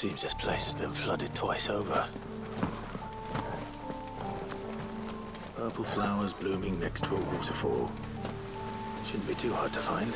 Seems this place has been flooded twice over. Purple flowers blooming next to a waterfall. Shouldn't be too hard to find.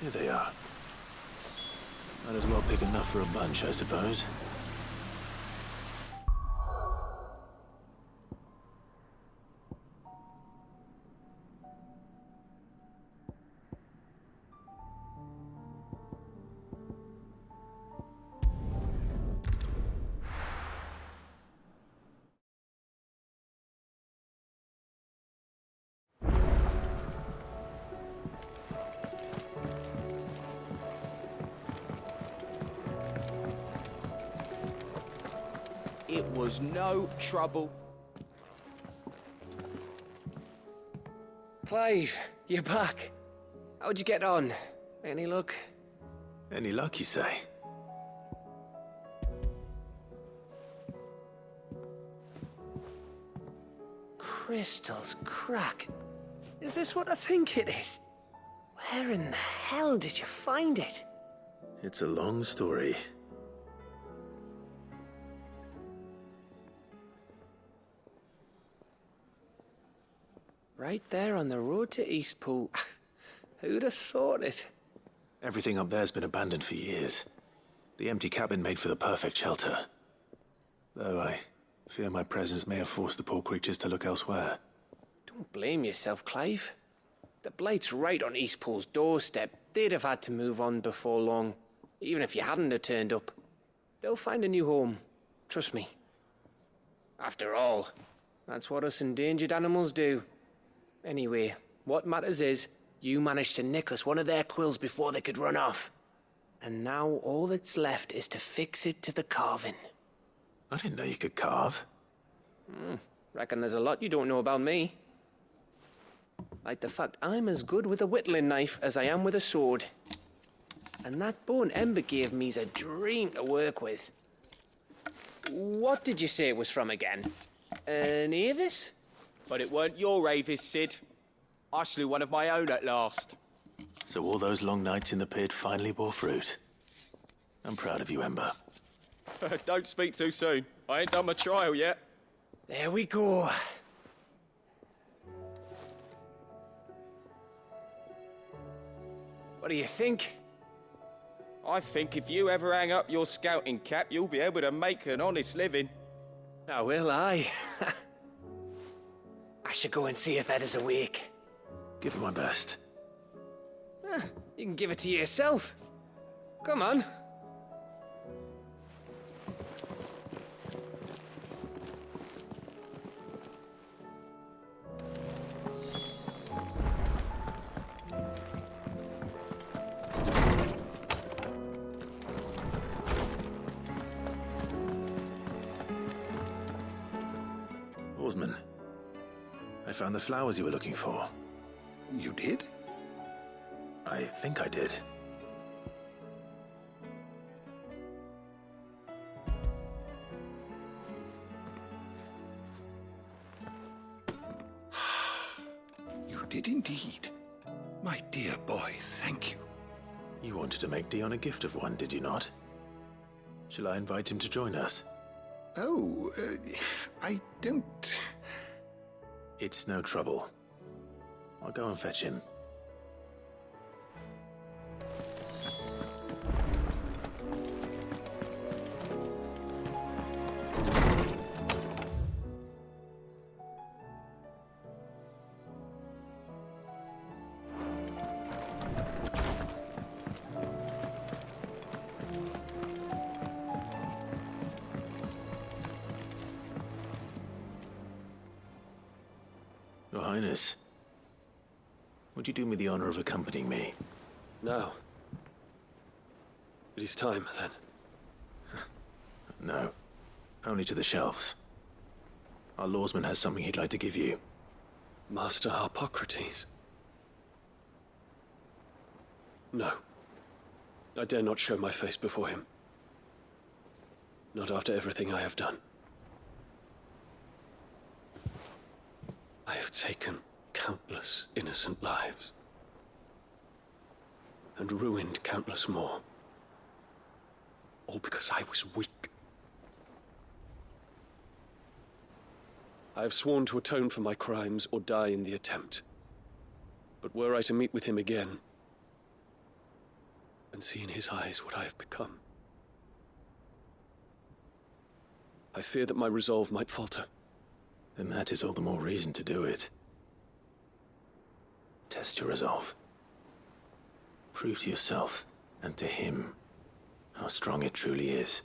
Here they are. Might as well pick enough for a bunch, I suppose. It was no trouble. Clive, you're back. How'd you get on? Any luck? Any luck, you say? Crystals crack. Is this what I think it is? Where in the hell did you find it? It's a long story. Right there on the road to Eastpool. Who'd have thought it? Everything up there's been abandoned for years. The empty cabin made for the perfect shelter. Though I fear my presence may have forced the poor creatures to look elsewhere. Don't blame yourself, Clive. The Blight's right on Eastpool's doorstep. They'd have had to move on before long, even if you hadn't have turned up. They'll find a new home. Trust me. After all, that's what us endangered animals do. Anyway, what matters is, you managed to nick us one of their quills before they could run off. And now all that's left is to fix it to the carving. I didn't know you could carve. Reckon there's a lot you don't know about me. Like the fact I'm as good with a whittling knife as I am with a sword. And that bone Ember gave me's a dream to work with. What did you say it was from again? An Avis? But it weren't your Avis, Sid. I slew one of my own at last. So all those long nights in the pit finally bore fruit. I'm proud of you, Ember. Don't speak too soon. I ain't done my trial yet. There we go. What do you think? I think if you ever hang up your scouting cap, you'll be able to make an honest living. Oh, will I? I should go and see if Ed is awake. Give it my best. You can give it to yourself. Come on. Oarsman, I found the flowers you were looking for. You did? I think I did. You did indeed. My dear boy, thank you. You wanted to make Dion a gift of one, did you not? Shall I invite him to join us? Oh, I don't... It's no trouble. I'll go and fetch him. Your Highness, would you do me the honor of accompanying me? No. It is time, then. No, only to the shelves. Our lawsman has something he'd like to give you. Master Harpocrates. No. I dare not show my face before him. Not after everything I have done. I have taken countless innocent lives. And ruined countless more. All because I was weak. I have sworn to atone for my crimes or die in the attempt. But were I to meet with him again, and see in his eyes what I have become, I fear that my resolve might falter. Then that is all the more reason to do it. Test your resolve. Prove to yourself, and to him, how strong it truly is.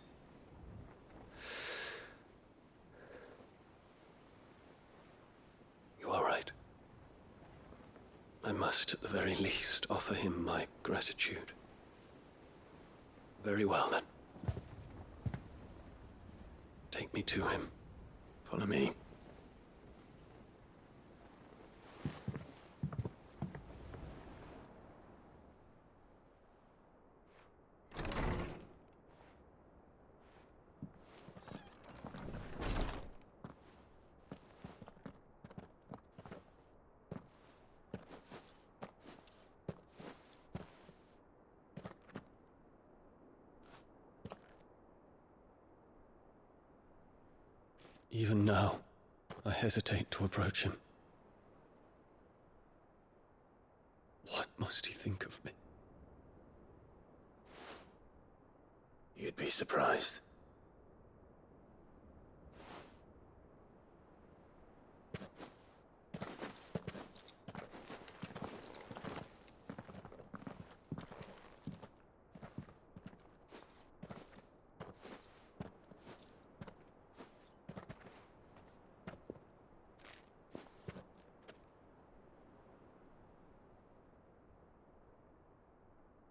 You are right. I must, at the very least, offer him my gratitude. Very well, then. Take me to him. Follow me. Even now, I hesitate to approach him. What must he think of me? You'd be surprised.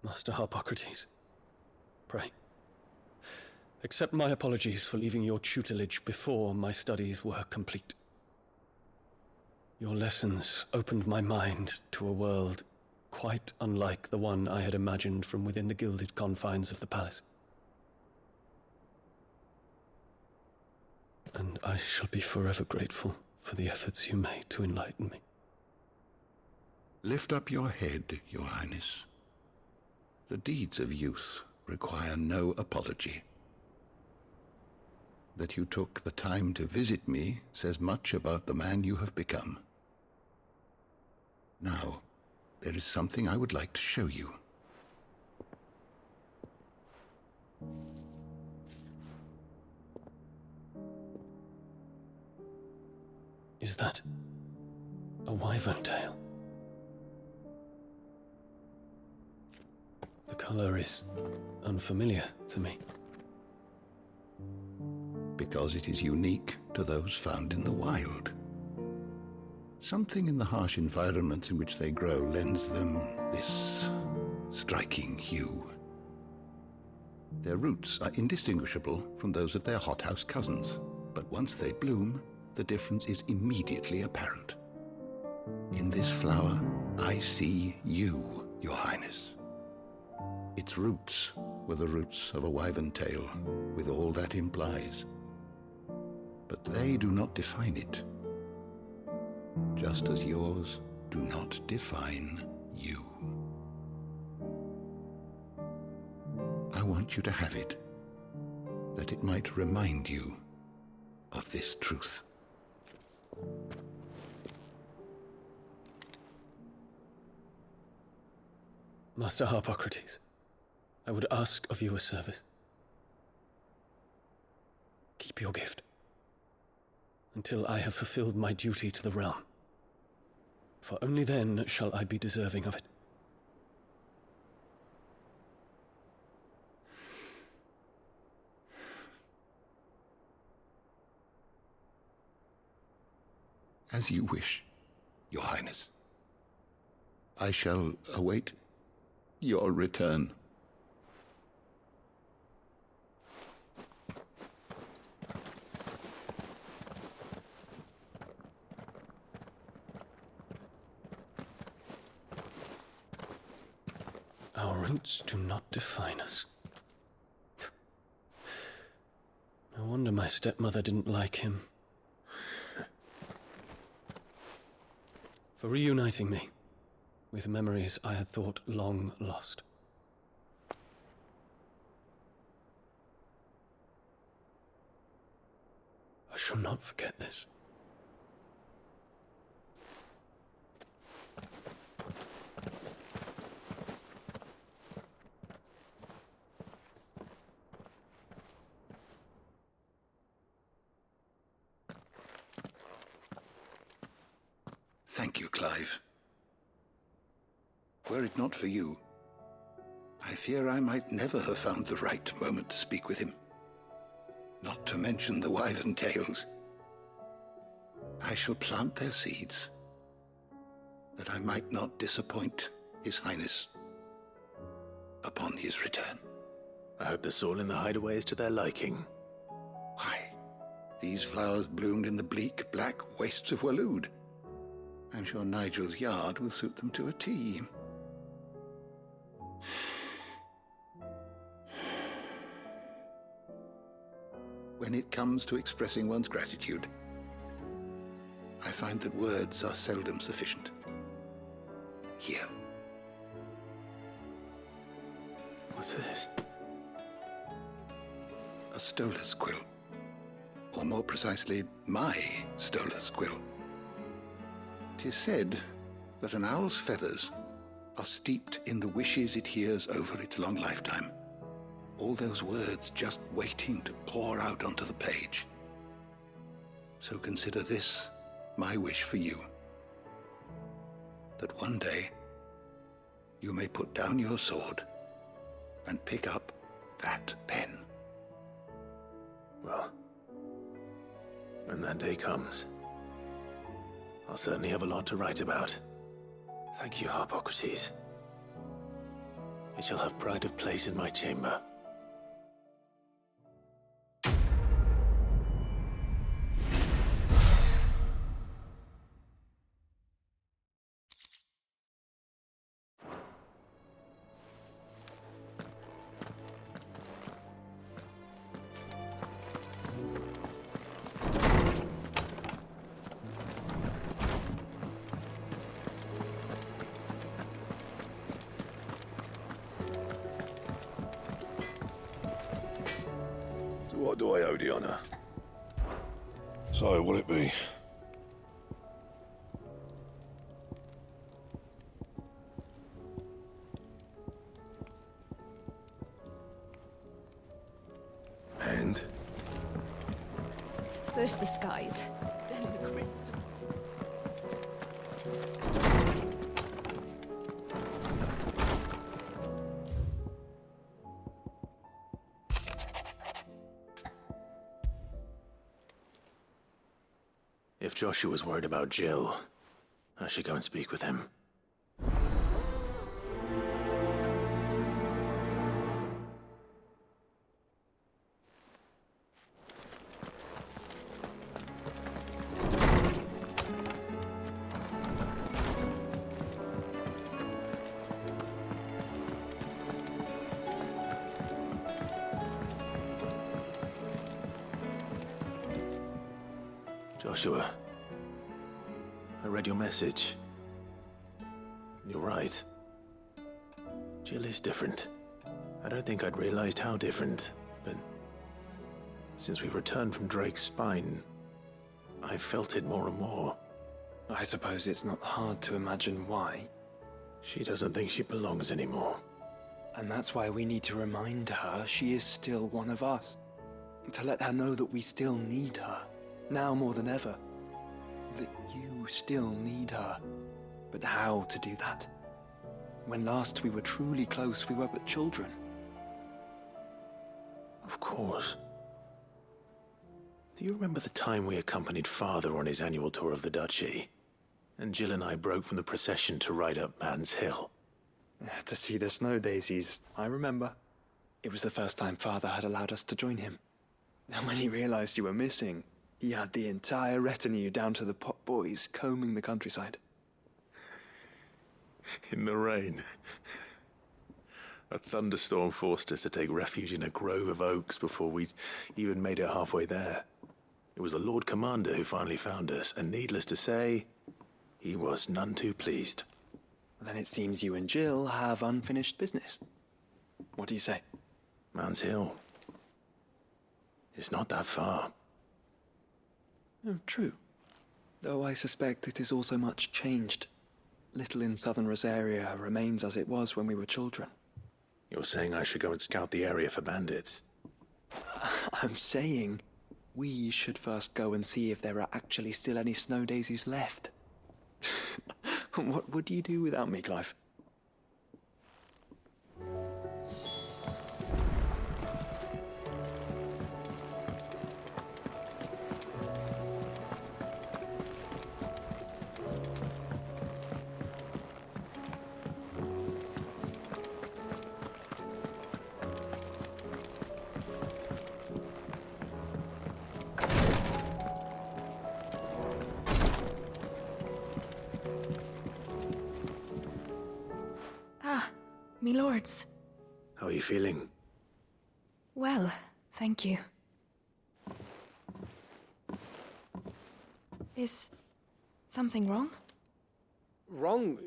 Master Harpocrates, Pray, accept my apologies for leaving your tutelage before my studies were complete. Your lessons opened my mind to a world quite unlike the one I had imagined from within the gilded confines of the palace. And I shall be forever grateful for the efforts you made to enlighten me. Lift up your head, Your Highness. The deeds of youth require no apology. That you took the time to visit me says much about the man you have become. Now, there is something I would like to show you. Is that a wyvern tail? The color is unfamiliar to me. Because it is unique to those found in the wild. Something in the harsh environment in which they grow lends them this striking hue. Their roots are indistinguishable from those of their hothouse cousins, but once they bloom, the difference is immediately apparent. In this flower, I see you, Your Highness. Its roots were the roots of a wyvern tail, with all that implies. But they do not define it, just as yours do not define you. I want you to have it, that it might remind you of this truth. Master Harpocrates, I would ask of you a service. Keep your gift until I have fulfilled my duty to the realm, for only then shall I be deserving of it. As you wish, Your Highness. I shall await your return. Our roots do not define us. No wonder my stepmother didn't like him. For reuniting me with memories I had thought long lost. I shall not forget this. Thank you, Clive. Were it not for you, I fear I might never have found the right moment to speak with him. Not to mention the wyvern tales. I shall plant their seeds, that I might not disappoint His Highness upon his return. I hope the soil in the hideaway is to their liking. Why, these flowers bloomed in the bleak, black wastes of Waloed. I'm sure Nigel's yard will suit them to a T. When it comes to expressing one's gratitude, I find that words are seldom sufficient. Here. What's this? A stolas quill. Or more precisely, my stolas quill. 'Tis said that an owl's feathers are steeped in the wishes it hears over its long lifetime. All those words just waiting to pour out onto the page. So consider this my wish for you. That one day you may put down your sword and pick up that pen. Well, when that day comes, I'll certainly have a lot to write about. Thank you, Harpocrates. It shall have pride of place in my chamber. What do I owe the honor? So, will it be? And? First the skies, then the crystal. If Joshua's worried about Jill, I should go and speak with him. Joshua, I read your message. You're right. Jill is different. I don't think I'd realized how different, but since we returned from Drake's spine, I felt it more and more. I suppose it's not hard to imagine why. She doesn't think she belongs anymore. And that's why we need to remind her she is still one of us. To let her know that we still need her. Now more than ever. That you still need her. But how to do that? When last we were truly close, we were but children. Of course. Do you remember the time we accompanied Father on his annual tour of the Duchy? And Jill and I broke from the procession to ride up Man's Hill. To see the snow daisies, I remember. It was the first time Father had allowed us to join him. And when he realized you were missing, he had the entire retinue down to the pot boys combing the countryside. In the rain. A thunderstorm forced us to take refuge in a grove of oaks before we'd even made it halfway there. It was the Lord Commander who finally found us, and needless to say, he was none too pleased. Then it seems you and Jill have unfinished business. What do you say? Man's Hill. It's not that far. Oh, true. Though I suspect it is also much changed. Little in southern Rosaria remains as it was when we were children. You're saying I should go and scout the area for bandits? I'm saying we should first go and see if there are actually still any snow daisies left. What would you do without me, Clive? Me lords. How are you feeling? Well, thank you. Is something wrong? Wrong?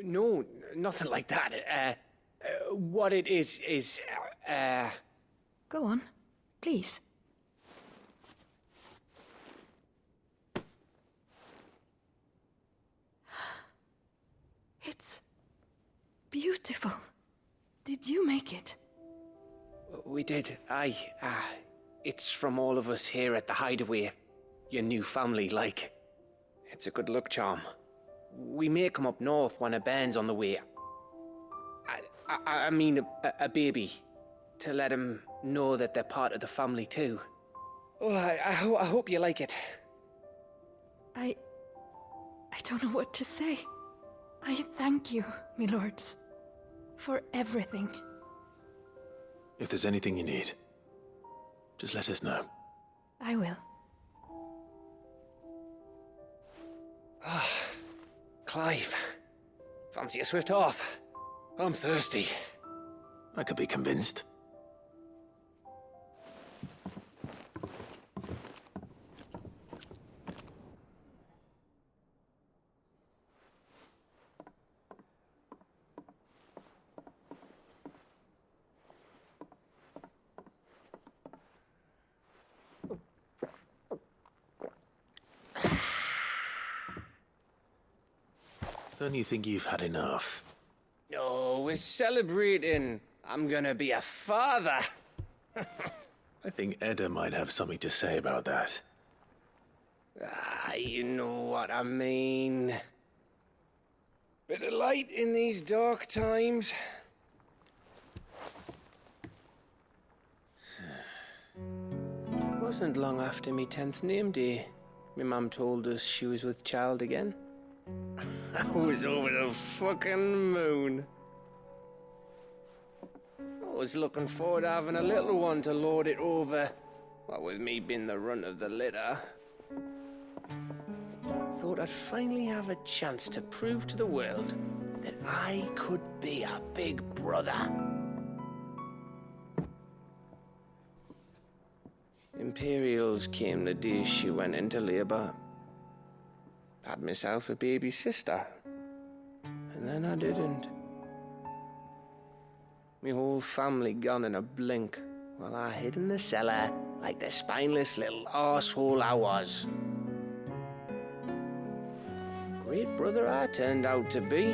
No, nothing like that. What it is, Go on, please. It's beautiful. Did you make it? We did. It's from all of us here at the Hideaway. Your new family, like. It's a good luck charm. We may come up north when a band's on the way. I mean a baby. To let him know that they're part of the family too. Oh, I hope you like it. I don't know what to say. I thank you, me lords, for everything. If there's anything you need, just let us know. I will. Clive, fancy a swift off? I'm thirsty. I could be convinced. Don't you think you've had enough? No, we're celebrating. I'm gonna be a father. I think Edda might have something to say about that. Ah, you know what I mean. Bit of light in these dark times. Wasn't long after me 10th name day. My mum told us she was with child again. I was over the fucking moon. I was looking forward to having a little one to lord it over. What with me being the runt of the litter. Thought I'd finally have a chance to prove to the world that I could be a big brother. Imperials came the day she went into labour. Had myself a baby sister. And then I didn't. My whole family gone in a blink, while I hid in the cellar like the spineless little arsehole I was. Great brother I turned out to be.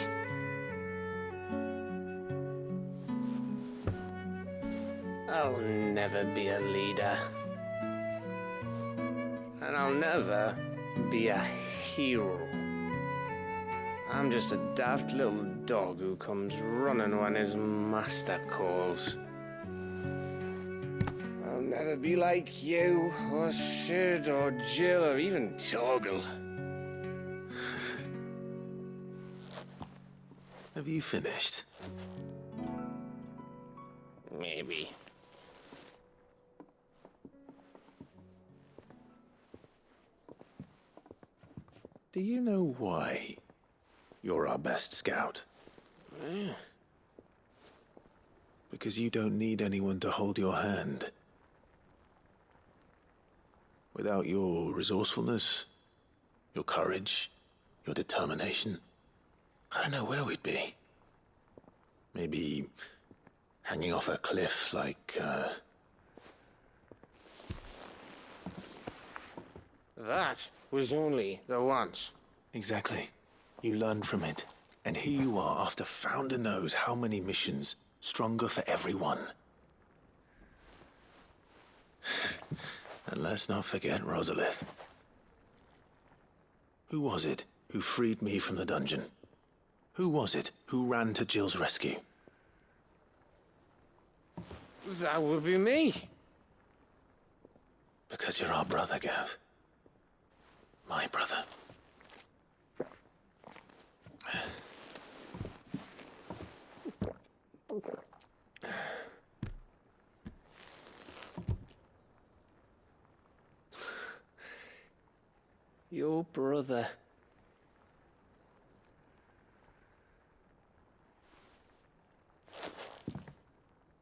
I'll never be a leader. And I'll never be a hero. I'm just a daft little dog who comes running when his master calls. I'll never be like you, or Sid, or Jill, or even Torgal. Have you finished? Maybe. Do you know why you're our best scout? Because you don't need anyone to hold your hand. Without your resourcefulness, your courage, your determination, I don't know where we'd be. Maybe hanging off a cliff like, That was only the once. Exactly. You learned from it. And here you are, after Founder knows how many missions, stronger for everyone. And let's not forget Rosalith. Who was it who freed me from the dungeon? Who was it who ran to Jill's rescue? That would be me. Because you're our brother, Gav. My brother. Your brother.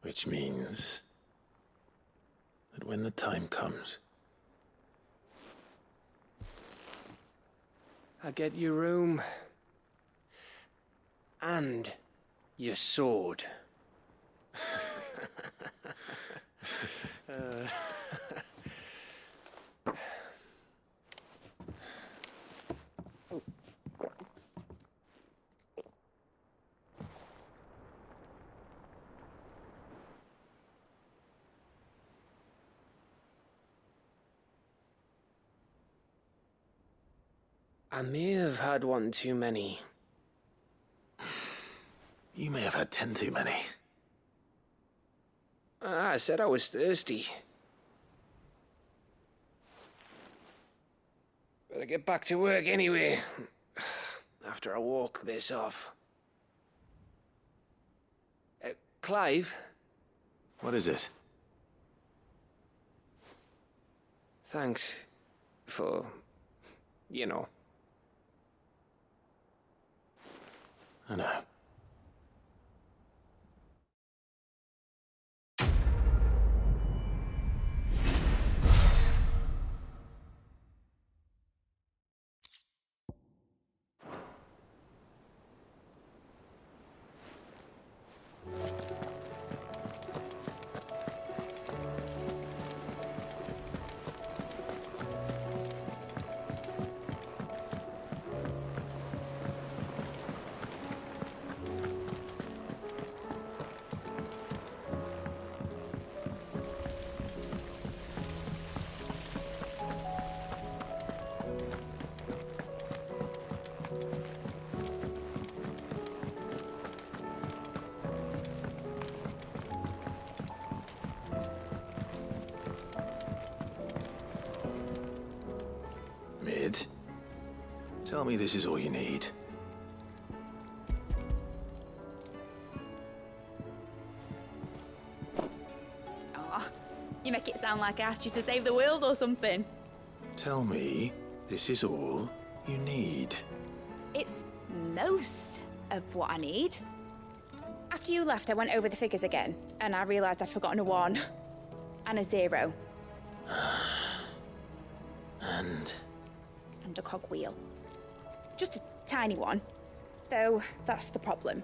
Which means that when the time comes, I get your room. And your sword. I may have had one too many. you may have had 10 too many. I said I was thirsty. Better get back to work anyway, after I walk this off. Clive? What is it? Thanks for, you know. I know. Tell me this is all you need. Aw, you make it sound like I asked you to save the world or something. Tell me this is all you need. It's most of what I need. After you left, I went over the figures again, and I realised I'd forgotten a 1 and a 0. And a cogwheel. Just a tiny one. Though, that's the problem.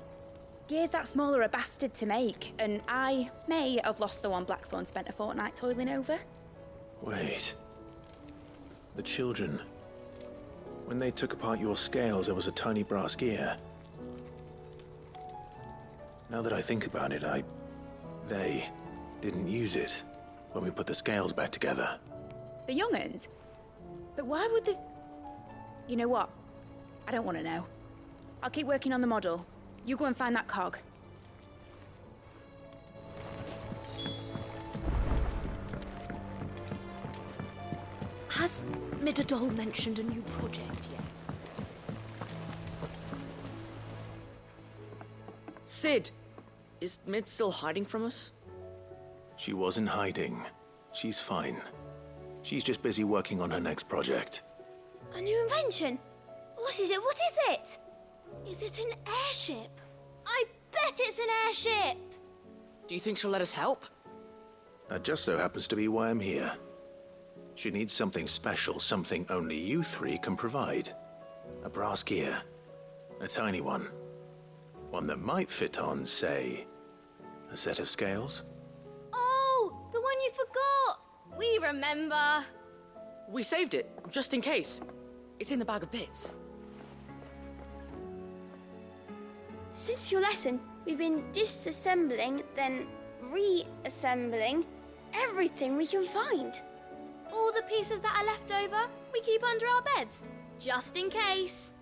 Gears that small are a bastard to make, and I may have lost the one Blackthorn spent a fortnight toiling over. wait. The children. When they took apart your scales, there was a tiny brass gear. Now that I think about it, they didn't use it when we put the scales back together. The young'uns? But why would the... You know what? I don't want to know. I'll keep working on the model. You go and find that cog. Has Midadol mentioned a new project yet? Sid! Is Mid still hiding from us? She wasn't hiding. She's fine. She's just busy working on her next project. A new invention? What is it? What is it? Is it an airship? I bet it's an airship! Do you think she'll let us help? That just so happens to be why I'm here. She needs something special, something only you three can provide. A brass gear. A tiny one. One that might fit on, say, a set of scales? Oh, the one you forgot! We remember. We saved it, just in case. It's in the bag of bits. Since your lesson, we've been disassembling, then reassembling everything we can find. All the pieces that are left over, we keep under our beds, just in case.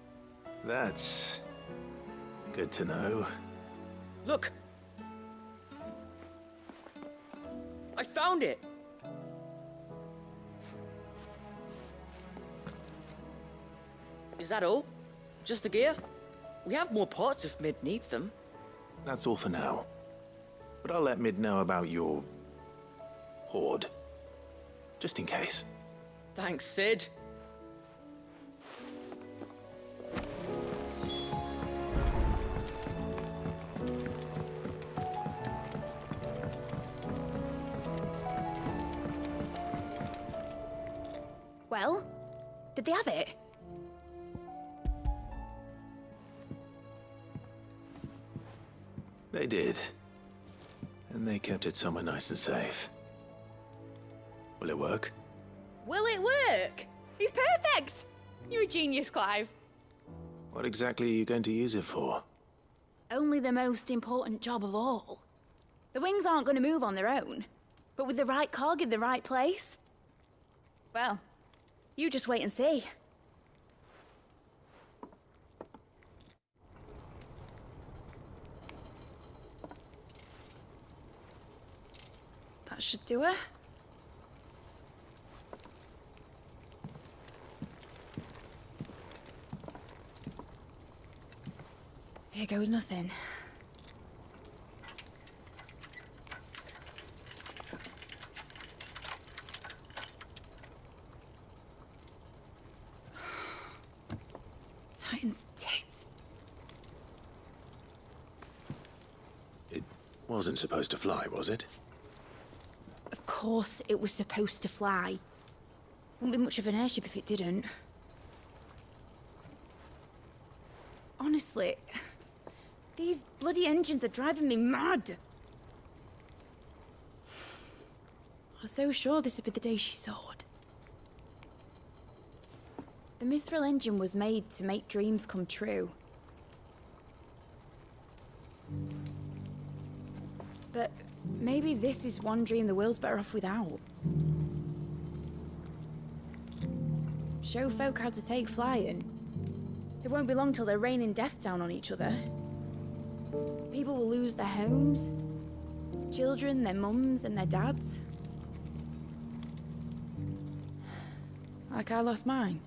That's good to know. Look! I found it! Is that all? Just the gear? We have more parts if Mid needs them. That's all for now. But I'll let Mid know about your hoard. Just in case. Thanks, Sid. Well, did they have it? They did. And they kept it somewhere nice and safe. Will it work? Will it work? He's perfect! You're a genius, Clive. What exactly are you going to use it for? Only the most important job of all. The wings aren't going to move on their own. But with the right cog in the right place... Well, you just wait and see. That should do it. Here goes nothing. Titan's tits. It wasn't supposed to fly, was it? Of course it was supposed to fly. Wouldn't be much of an airship if it didn't. Honestly, these bloody engines are driving me mad. I was so sure this would be the day she soared. The Mithril engine was made to make dreams come true. But maybe this is one dream the world's better off without. Show folk how to take flying. It won't be long till they're raining death down on each other. People will lose their homes, children, their mums and their dads. Like I lost mine.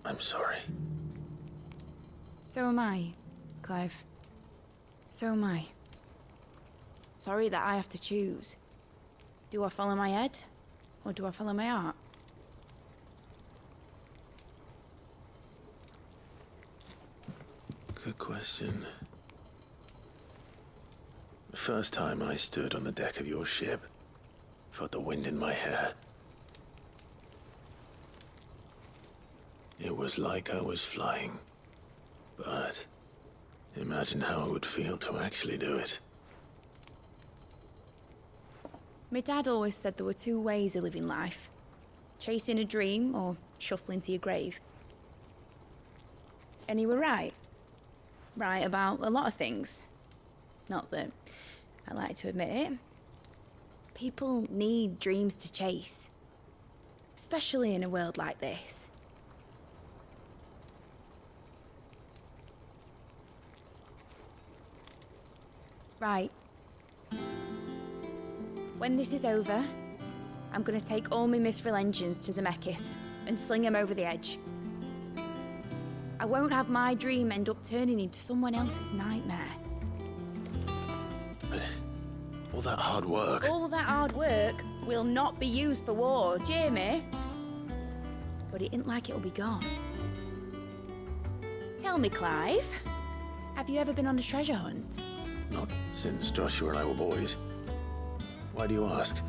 I'm sorry. So am I, Clive. So am I. Sorry that I have to choose. Do I follow my head, or do I follow my heart? Good question. The first time I stood on the deck of your ship, felt the wind in my hair. It was like I was flying. But imagine how it would feel to actually do it. My dad always said there were two ways of living life. Chasing a dream or shuffling to your grave. And he were right. Right about a lot of things. Not that I like to admit it. People need dreams to chase. Especially in a world like this. Right. When this is over, I'm gonna take all my mithril engines to Zemeckis and sling them over the edge. I won't have my dream end up turning into someone else's nightmare. But all that hard work... All that hard work will not be used for war, Jamie. But it ain't like it'll be gone. Tell me, Clive, have you ever been on a treasure hunt? Not since Joshua and I were boys. Why do you ask?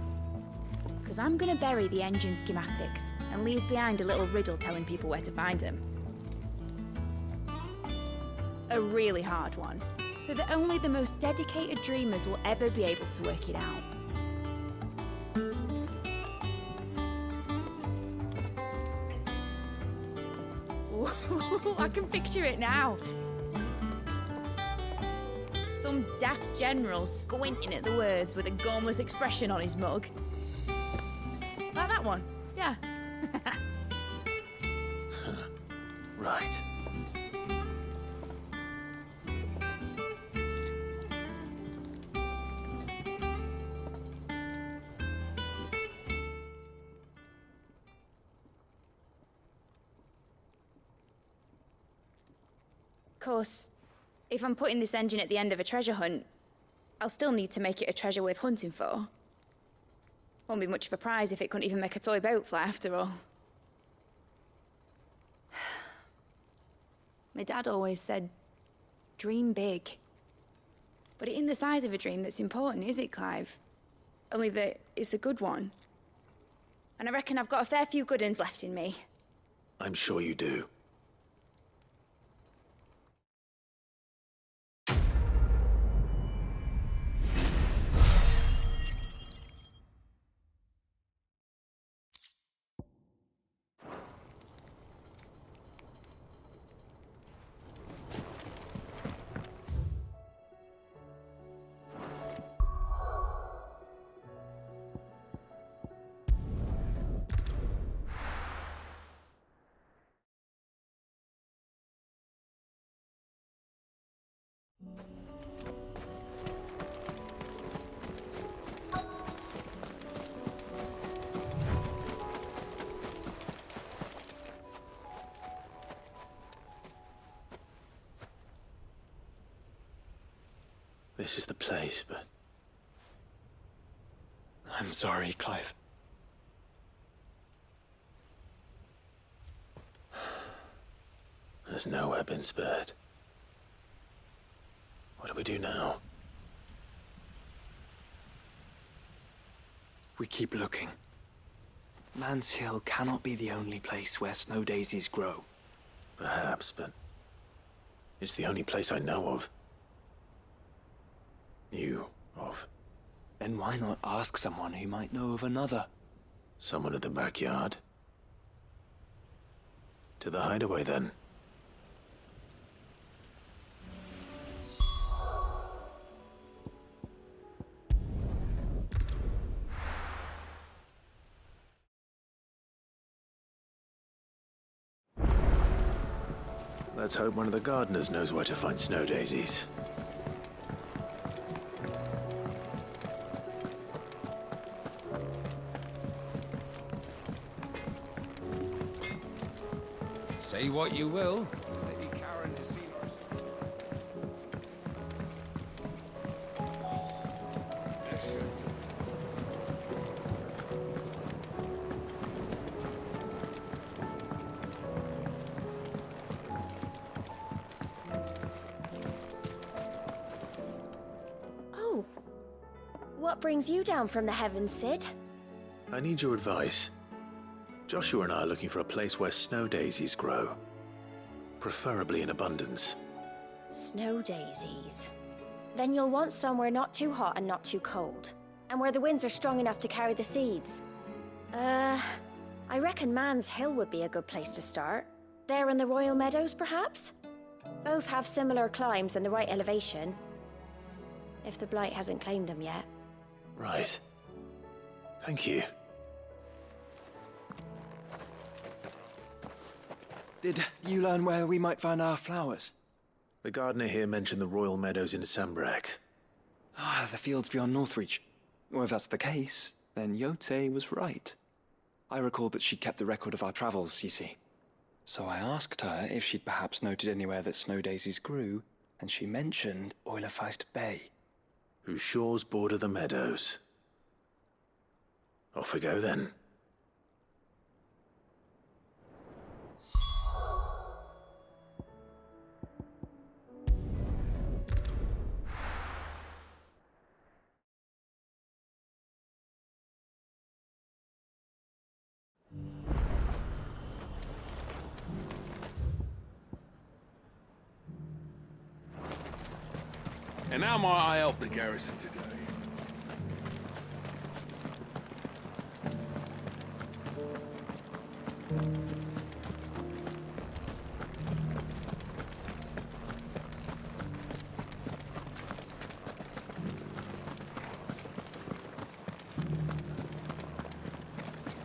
Because I'm gonna bury the engine schematics and leave behind a little riddle telling people where to find them. A really hard one, so that only the most dedicated dreamers will ever be able to work it out. Ooh, I can picture it now. Some daft general squinting at the words with a gormless expression on his mug. Like that one, yeah. Right. Of course, if I'm putting this engine at the end of a treasure hunt, I'll still need to make it a treasure worth hunting for. Won't be much of a prize if it couldn't even make a toy boat fly after all. My dad always said, dream big. But it ain't the size of a dream that's important, is it, Clive? Only that it's a good one. And I reckon I've got a fair few good uns left in me. I'm sure you do. This is the place, but... I'm sorry, Clive. Has nowhere been spared. What do we do now? We keep looking. Man's Hill cannot be the only place where snow daisies grow. Perhaps, but... it's the only place I know of. Knew of. Then why not ask someone who might know of another? Someone at the backyard? To the hideaway, then. Let's hope one of the gardeners knows where to find snow daisies. Say what you will. Lady Karen has seen us. Oh. What brings you down from the heavens, Sid? I need your advice. Joshua and I are looking for a place where snow daisies grow. Preferably in abundance. Snow daisies. Then you'll want somewhere not too hot and not too cold. And where the winds are strong enough to carry the seeds. I reckon Man's Hill would be a good place to start. There in the Royal Meadows, perhaps? Both have similar climbs and the right elevation. If the Blight hasn't claimed them yet. Right. Thank you. Did you learn where we might find our flowers? The gardener here mentioned the Royal Meadows in Sambrak. Ah, the fields beyond Northreach. Well, if that's the case, then Yote was right. I recalled that she kept a record of our travels, you see. So I asked her if she'd perhaps noted anywhere that snow daisies grew, and she mentioned Oilerfeist Bay. Whose shores border the meadows. Off we go then. And how might I help the garrison today?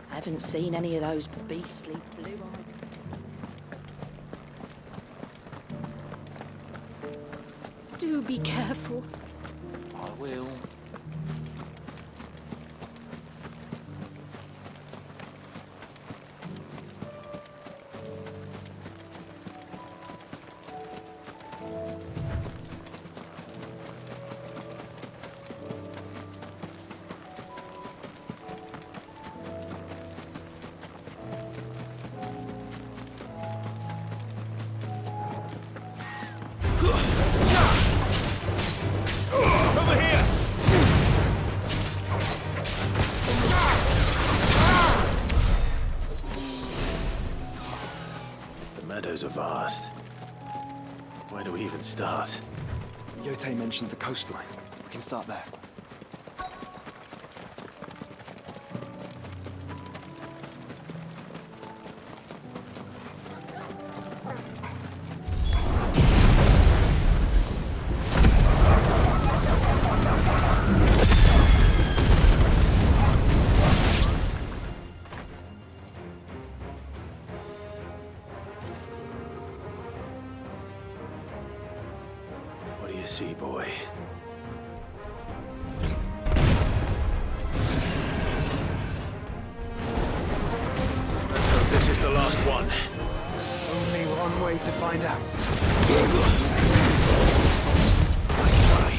Haven't seen any of those beastly blue-eyed... Do be careful. I will. Are vast. Where do we even start? Yote mentioned the coastline. We can start there. What do you see, boy? Let's hope this is the last one. Only one way to find out. Nice try.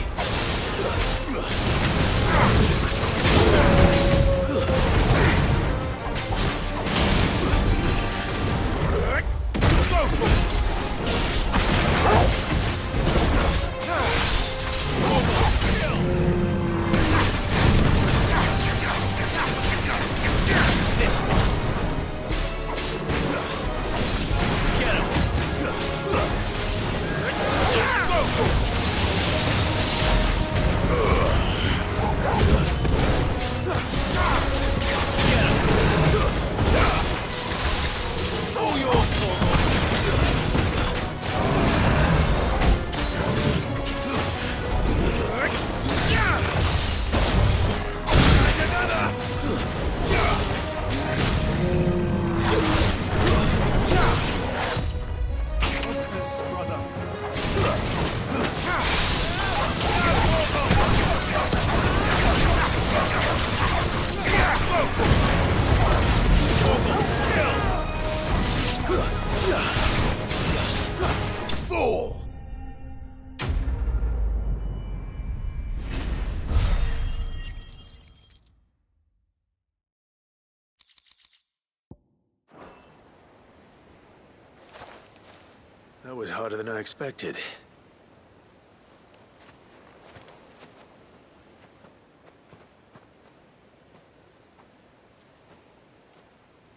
That was harder than I expected.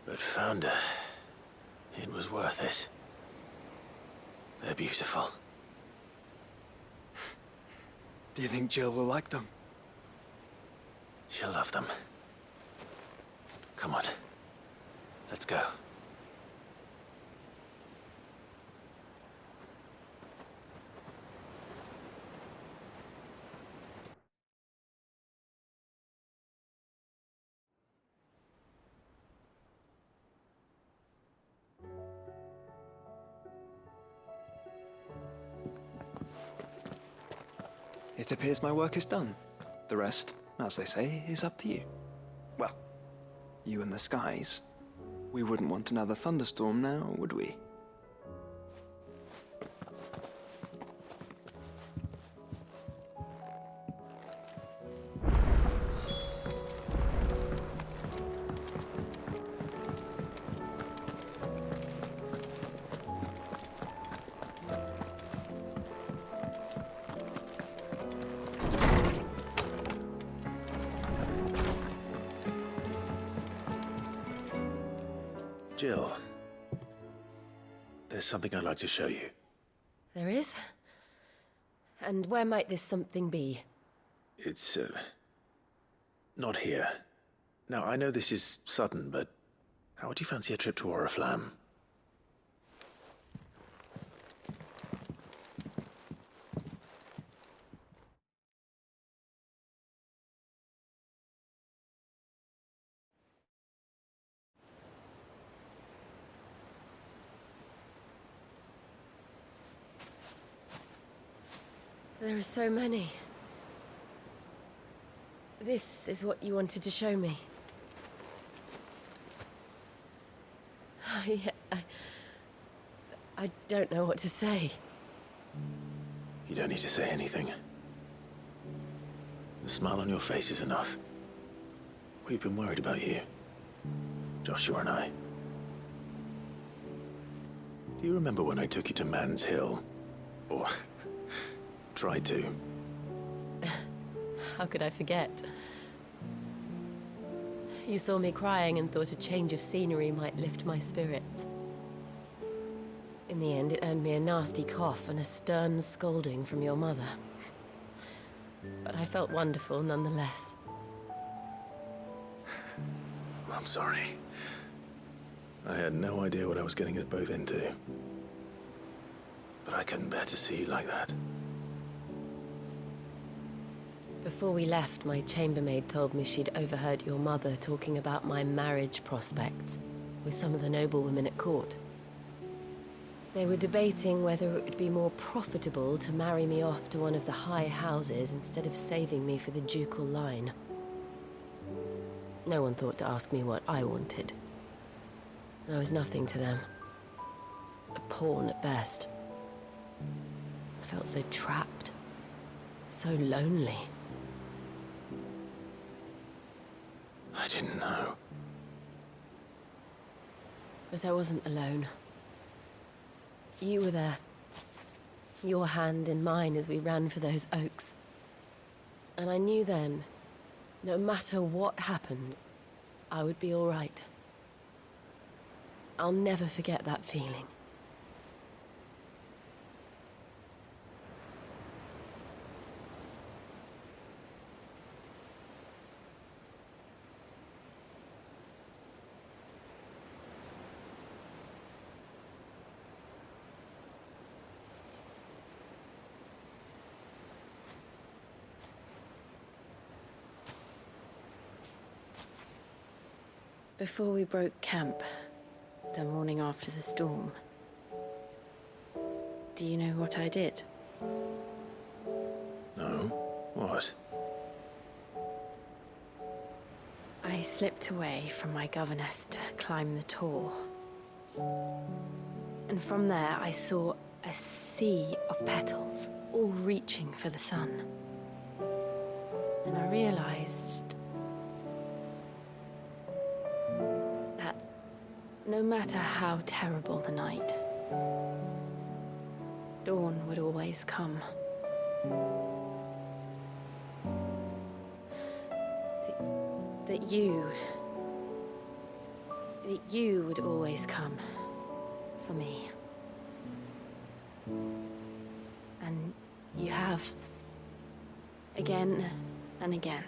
But found her. It was worth it. They're beautiful. Do you think Jill will like them? She'll love them. Come on. Let's go. It appears my work is done. The rest, as they say, is up to you. Well, you and the skies. We wouldn't want another thunderstorm now, would we? Jill, there's something I'd like to show you. There is? And where might this something be? It's, not here. Now, I know this is sudden, but how would you fancy a trip to Oriflamme? There are so many. This is what you wanted to show me. I don't know what to say. You don't need to say anything. The smile on your face is enough. We've been worried about you, Joshua and I. Do you remember when I took you to Man's Hill? Or tried to? How could I forget? You saw me crying and thought a change of scenery might lift my spirits. In the end, it earned me a nasty cough and a stern scolding from your mother. But I felt wonderful nonetheless. I'm sorry. I had no idea what I was getting us both into. But I couldn't bear to see you like that. Before we left, my chambermaid told me she'd overheard your mother talking about my marriage prospects with some of the noblewomen at court. They were debating whether it would be more profitable to marry me off to one of the high houses instead of saving me for the ducal line. No one thought to ask me what I wanted. I was nothing to them. A pawn at best. I felt so trapped. So lonely. I didn't know. But I wasn't alone. You were there. Your hand in mine as we ran for those oaks. And I knew then, no matter what happened, I would be all right. I'll never forget that feeling. Before we broke camp, the morning after the storm, do you know what I did? No? What? I slipped away from my governess to climb the tor. And from there I saw a sea of petals, all reaching for the sun. And I realized that no matter how terrible the night, dawn would always come. That you would always come for me. And you have. Again and again.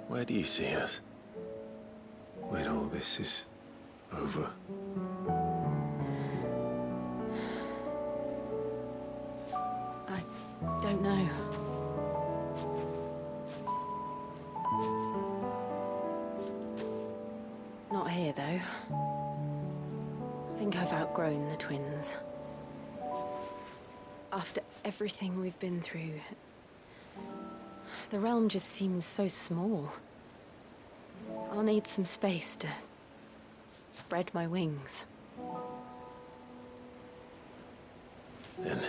Where do you see us? When all this is over? I don't know. Not here, though. I think I've outgrown the twins. After everything we've been through, the realm just seems so small. I'll need some space to spread my wings. Then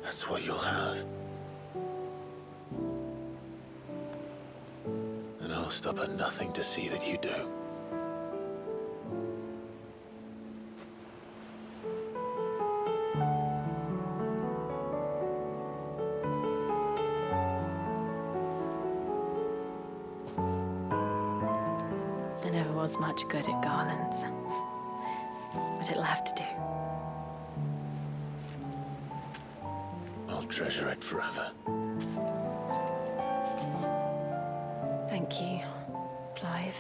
that's what you'll have. And I'll stop at nothing to see that you do. I never was much good at garlands, but it'll have to do. I'll treasure it forever. Thank you, Clive.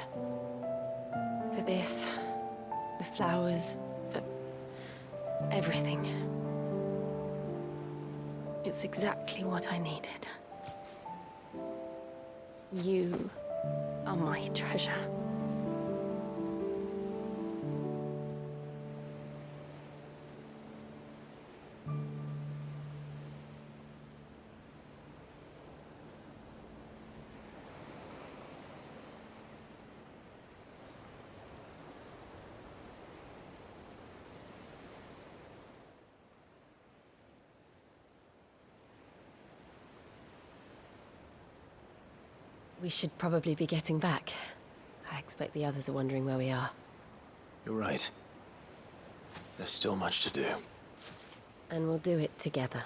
For this, the flowers, for everything. It's exactly what I needed. You are my treasure. We should probably be getting back. I expect the others are wondering where we are. You're right. There's still much to do. And we'll do it together.